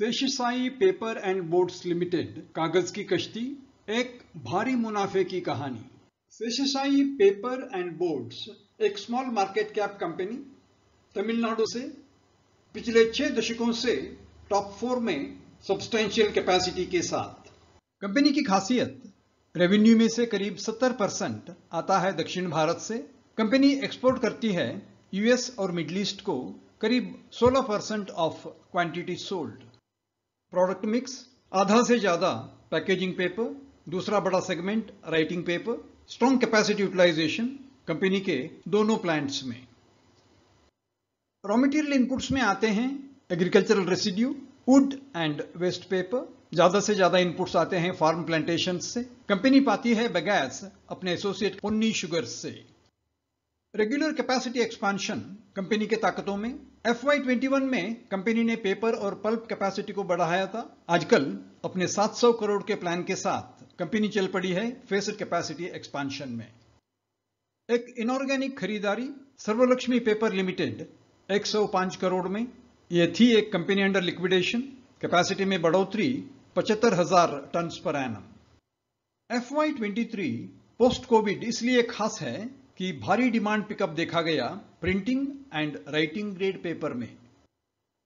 Sheshshahi paper and boards limited कागज की कश्ती, एक भारी मुनाफे की कहानी। शेषशाही पेपर एंड बोर्ड्स एक small market cap company Tamil Nadu से पिछले 6 दशकों से टॉप 4 में सब्सटेंशियल कैपेसिटी के साथ। कंपनी की खासियत, रेवेन्यू में से करीब 70% आता है दक्षिण भारत से। कंपनी एक्सपोर्ट करती है यूएस और मिडिल ईस्ट को करीब 16% of quantity sold. Product mix, आधा से ज्यादा पैकेजिंग पेपर, दूसरा बड़ा segment writing paper. Strong capacity utilisation company के दोनों प्लांट्स में। रॉ मटेरियल इनपुट्स में आते हैं agricultural residue, wood and waste paper. ज्यादा से ज्यादा इनपुट्स आते हैं फार्म प्लांटेशन से। कंपनी पाती है बगैस अपने एसोसिएट पोन्नी शुगर्स से। रेगुलर कैपेसिटी एक्सपांशन कंपनी के ताकतों में। FY21 में कंपनी ने पेपर और पल्प कैपेसिटी को बढ़ाया था। आजकल अपने 700 करोड़ के प्लान के साथ कंपनी चल पड़ी है फेस्ड कैपेसिटी एक्सपांशन में। एक इनऑर्गेनिक खरीदारी, सर्वलक्ष्मी पेपर लिमिटेड 105 करोड़ में। यह थी एक कंपनी अंडर लिक्विडेशन। कैपेसिटी में बढ़ोतरी 75,000 ton per annum. FY23 post Covid इसलिए खास है कि भारी डिमांड पिकअप देखा गया printing and writing grade paper में।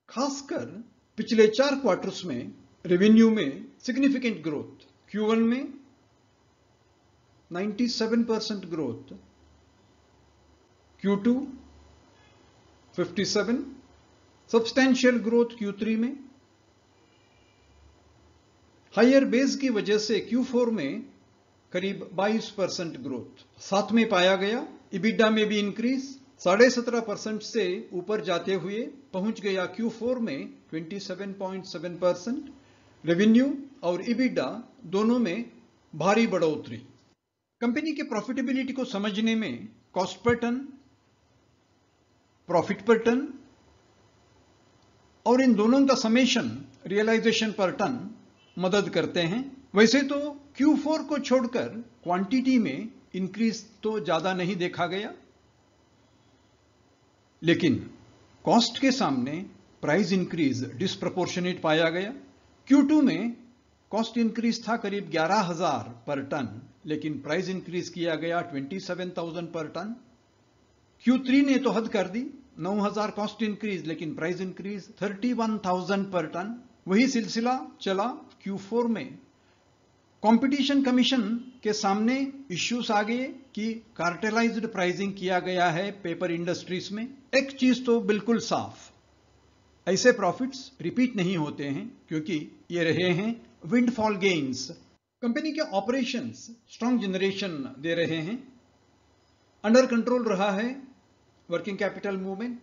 खासकर पिछले 4 क्वार्टर्स में रेवेन्यू में सिग्निफिकेंट ग्रोथ। Q1 में 97% growth, Q2 57, substantial growth Q3 में। हायर बेस की वजह से Q4 में करीब 22% ग्रोथ। साथ में पाया गया इबिडा में भी इंक्रीज 17.5% से ऊपर जाते हुए पहुंच गया Q4 में 27.7%। रेवेन्यू और इबिडा दोनों में भारी बढ़ोतरी। कंपनी के प्रॉफिटेबिलिटी को समझने में कॉस्ट पर टन, प्रॉफिट पर टन और इन दोनों का समेशन रियलाइजेशन पर टन मदद करते हैं। वैसे तो Q4 को छोड़कर क्वांटिटी में इंक्रीज तो ज्यादा नहीं देखा गया, लेकिन कॉस्ट के सामने प्राइस इंक्रीज डिस्प्रपोर्शनेट पाया गया। Q2 में कॉस्ट इंक्रीज था करीब 11,000 पर टन, लेकिन प्राइस इंक्रीज किया गया 27,000 पर टन। Q3 ने तो हद कर दी, 9,000 कॉस्ट इंक्रीज लेकिन प्राइस इंक्रीज 31,000 पर टन। वही सिलसिला चला Q4 में। कंपटीशन कमीशन के सामने इश्यूज आ गए कि कार्टेलाइज्ड प्राइसिंग किया गया है पेपर इंडस्ट्रीज में। एक चीज तो बिल्कुल साफ, ऐसे प्रॉफिट्स रिपीट नहीं होते हैं क्योंकि ये रहे हैं विंडफॉल गेन्स। कंपनी के ऑपरेशंस स्ट्रॉन्ग जनरेशन दे रहे हैं। अंडर कंट्रोल रहा है वर्किंग कैपिटल मूवमेंट।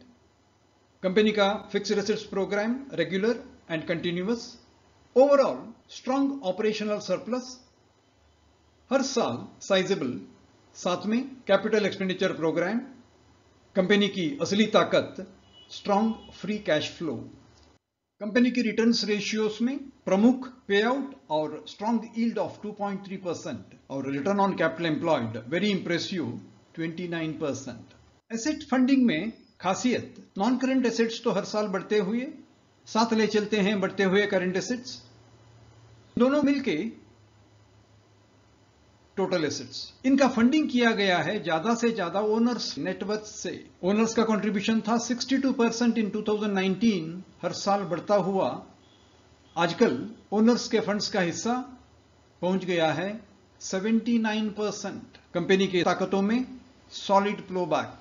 कंपनी का fixed assets program regular and continuous. Overall strong operational surplus, हर साल साइजेबल। साथ में कैपिटल एक्सपेंडिचर प्रोग्राम। कंपनी की असली ताकत strong free cash flow. Company की रिटर्न्स रेशियोज में प्रमुख पे आउट और स्ट्रॉन्ग यील्ड ऑफ 2.3% और return on capital employed very impressive 29%। Asset funding में खासियत, नॉन करंट एसेट्स तो हर साल बढ़ते हुए साथ ले चलते हैं बढ़ते हुए करंट एसेट्स, दोनों मिलके टोटल एसेट्स। इनका फंडिंग किया गया है ज्यादा से ज्यादा ओनर्स नेटवर्थ से। ओनर्स का कंट्रीब्यूशन था 62% इन 2019, हर साल बढ़ता हुआ आजकल ओनर्स के फंड्स का हिस्सा पहुंच गया है 79%। कंपनी की ताकतों में सॉलिड फ्लो बैक।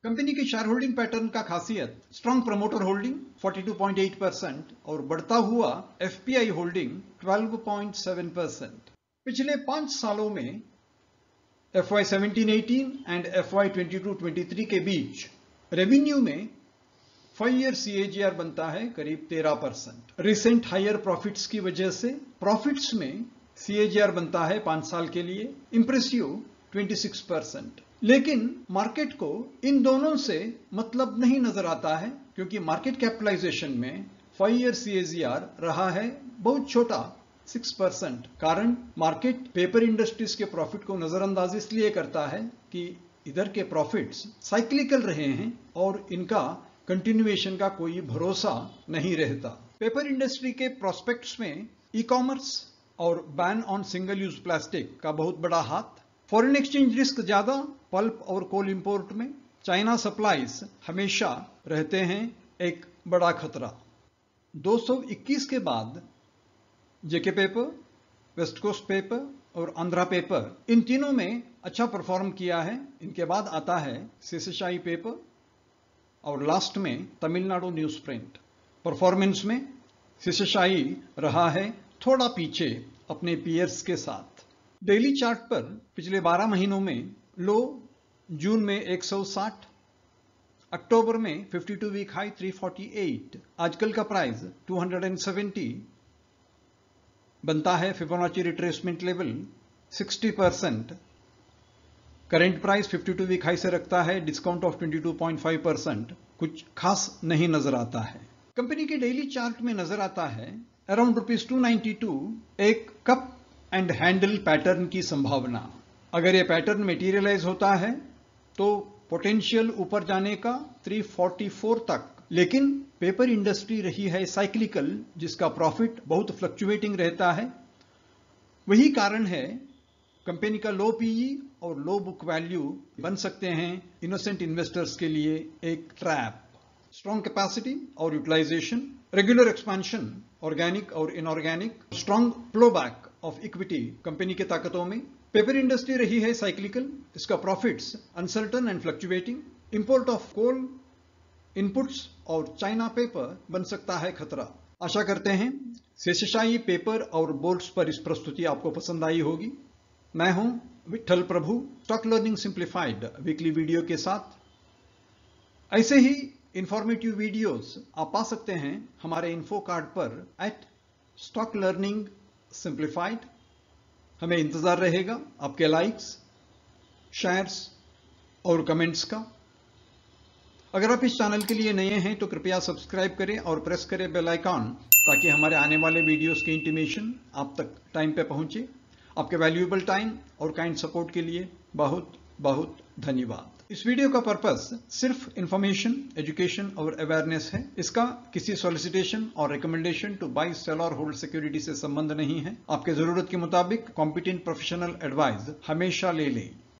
कंपनी के शेयर होल्डिंग पैटर्न का खासियत, स्ट्रॉन्ग प्रमोटर होल्डिंग 42.8% और बढ़ता हुआ FPI होल्डिंग 12.7%। पिछले 5 सालों में FY17-18 एंड FY22-23 के बीच रेवेन्यू में 5 ईयर CAGR बनता है करीब 13%। रिसेंट हायर प्रॉफिट्स की वजह से प्रॉफिट्स में CAGR बनता है 5 साल के लिए इंप्रेसिव 26%। लेकिन मार्केट को इन दोनों से मतलब नहीं नजर आता है क्योंकि मार्केट कैपिटलाइजेशन में 5 ईयर CAGR रहा है बहुत छोटा 6%। कारण मार्केट पेपर इंडस्ट्रीज के प्रॉफिट को नजरअंदाज इसलिए करता है कि इधर के प्रॉफिट्स साइक्लिकल रहे हैं और इनका कंटिन्यूएशन का कोई भरोसा नहीं रहता। पेपर इंडस्ट्री के प्रोस्पेक्ट्स में ई कॉमर्स और ban on single use plastic का बहुत बड़ा हाथ, फॉरेन एक्सचेंज रिस्क ज्यादा पल्प और कोल इंपोर्ट में, चाइना सप्लाईज हमेशा रहते हैं एक बड़ा खतरा। 221 के बाद जेके पेपर, वेस्ट कोस्ट पेपर और आंध्रा पेपर, इन तीनों में अच्छा परफॉर्म किया है। इनके बाद आता है सीसीशाई पेपर और लास्ट में तमिलनाडु न्यूज प्रिंट। परफॉर्मेंस में सीसीशाई रहा है थोड़ा पीछे अपने पीयर्स के साथ। डेली चार्ट पर पिछले 12 महीनों में लो जून में 160, अक्टूबर में 52 वीक हाई 348, आजकल का प्राइस 270 बनता है। Fibonacci retracement level 60%, current price 52 week high से रखता है, डिस्काउंट ऑफ 22.5%, कुछ खास नहीं नजर आता है। कंपनी के डेली चार्ट में नजर आता है अराउंड ₹292 एक कप एंड हैंडल पैटर्न की संभावना। अगर यह पैटर्न मेटीरियलाइज होता है तो पोटेंशियल ऊपर जाने का 344 तक, लेकिन पेपर इंडस्ट्री रही है साइक्लिकल, जिसका प्रॉफिट बहुत फ्लक्चुएटिंग रहता है। वही कारण है कंपनी का लो पीई और लो बुक वैल्यू बन सकते हैं इनोसेंट इन्वेस्टर्स के लिए एक ट्रैप। स्ट्रॉन्ग कैपेसिटी और यूटिलाइजेशन, रेगुलर एक्सपेंशन ऑर्गेनिक और inorganic, strong flow back of equity company के ताकतों में। पेपर इंडस्ट्री रही है साइक्लिकल, इसका profits uncertain and fluctuating. Import of coal inputs और चाइना पेपर बन सकता है खतरा। आशा करते हैं सीसीशाई पेपर और बोर्ड्स पर इस प्रस्तुति आपको पसंद आई होगी। मैं हूं Vitthal Prabhu, stock learning simplified weekly video के साथ। ऐसे ही इंफॉर्मेटिव वीडियोस आप पा सकते हैं हमारे इन्फो कार्ड पर @स्टॉक लर्निंग सिंप्लीफाइड। हमें इंतजार रहेगा आपके लाइक्स, शेयर्स और कमेंट्स का। अगर आप इस चैनल के लिए नए हैं तो कृपया सब्सक्राइब करें और प्रेस करें बेल आइकॉन, ताकि हमारे आने वाले वीडियोस के इंटीमेशन आप तक टाइम पे पहुंचे। आपके वैल्यूएबल टाइम और काइंड सपोर्ट के लिए बहुत बहुत धन्यवाद। इस वीडियो का पर्पस सिर्फ इंफॉर्मेशन, एजुकेशन और अवेयरनेस है। इसका किसी सॉलिसिटेशन और रिकमेंडेशन टू बाय, सेल और होल्ड सिक्योरिटी से संबंध नहीं है। आपके जरूरत के मुताबिक कॉम्पिटेंट प्रोफेशनल एडवाइस हमेशा ले लें।